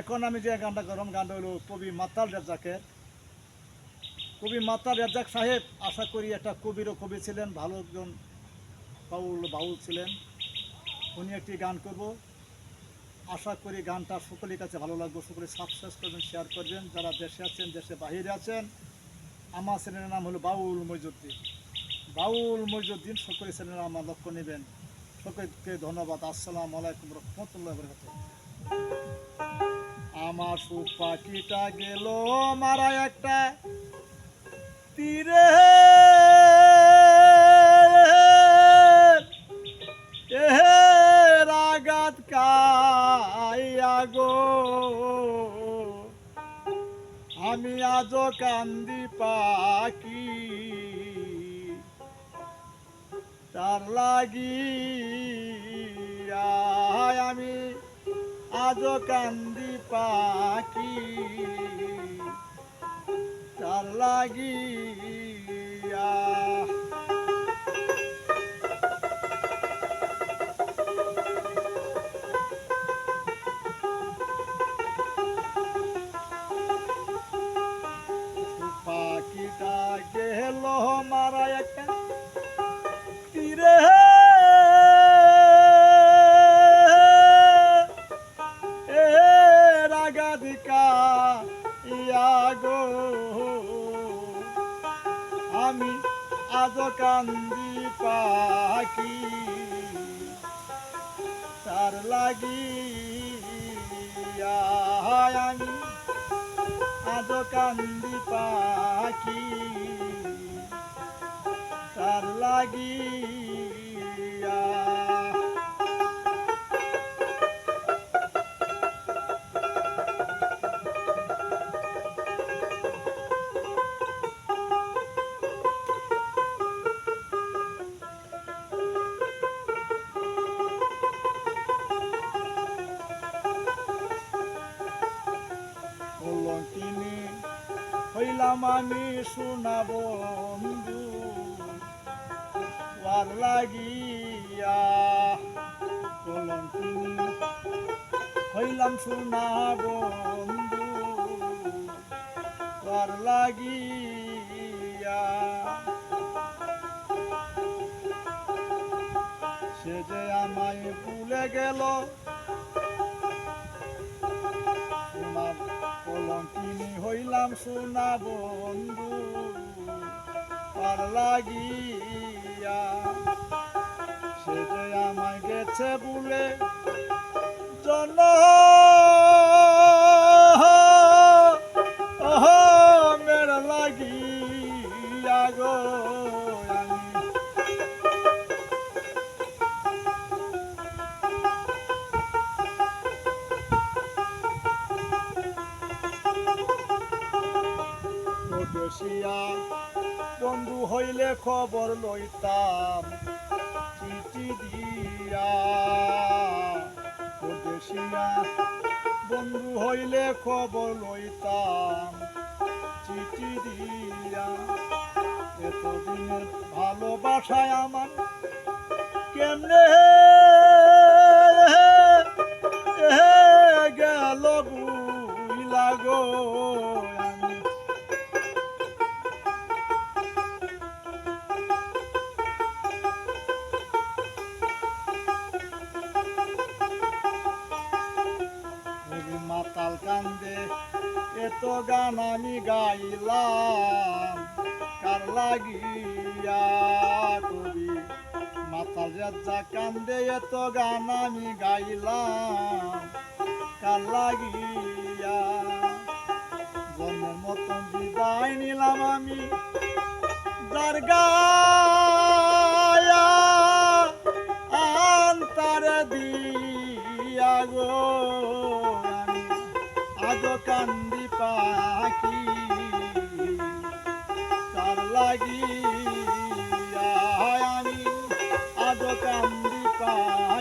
এখন আমি যে গানটা করলাম গানটা হলো কবি মাতাল রেজ্জাকের। কবি মাতাল রেজ্জাক সাহেব আশা করি একটা কবিরও কবি ছিলেন, ভালো একজন বাউল ছিলেন। উনি একটি গান করব, আশা করি গানটা সকলের কাছে ভালো লাগবে। সকলে সাবস্ক্রাইব করবেন, শেয়ার করবেন। যারা দেশে আছেন, দেশে বাহিরে আছেন, আমার চ্যানেলের নাম হলো বাউল মইজুদ্দিন। বাউল মইজুদ্দিন সকলে চ্যানেলে আমার লক্ষ্য নেবেন। সকলকে ধন্যবাদ। আসসালামু আলাইকুম রহমতুল্লাহ বরকাতুহু। আমার সুখ পাখিটা গেল মারা একটা তীরে, আঘাত কাইয়া গো আমি আজও কান্দি পাখি তার লাগিয়া, আমি আজও কান্দি পাখি তার লাগিয়া। পাখিটা গেল মারা একটা তীরে, রাগাধিকা ইয়া গো আমি আজ কান্দি পাখি তার লাগিয়া, আমি আজ কান্দি পাখি তার লাগিয়া। কলঙ্কিনী হইলাম আমি সোনা বন্ধু আর লাগিয়া, কলঙ্কিনী হইলাম সোনা বন্ধু আর লাগিয়া। সে যে আমায় ভুলে গেল কলঙ্কিনী হইলাম সোনা বন্ধু আর লাগিয়া। সে যে আমায় গেছে ভুলে জন মের লাগিয়া গো দেশিয়া বন্ধু হইলে খবর লইতাম চিঠি দিয়া, দেশিয়া বন্ধু হইলে খবর লইতাম চিঠি দিয়া। এতদিনের ভালোবাসায় আমার কেমনে গেল বুইলা গো, মাতাল কান্দে এত গান আমি গাইলাম কার লাগিয়া। কবি মাতাল রেজ্জাক কান্দে এত গান আমি গাইলাম কার লাগিয়া। জন্মের মতন বিদায় নিলাম আমি যার গায়া আন্তারে দিয়া গো আজ কান্দি পাখি তার লাগিয়া, আমি আজ কান্দি পাখি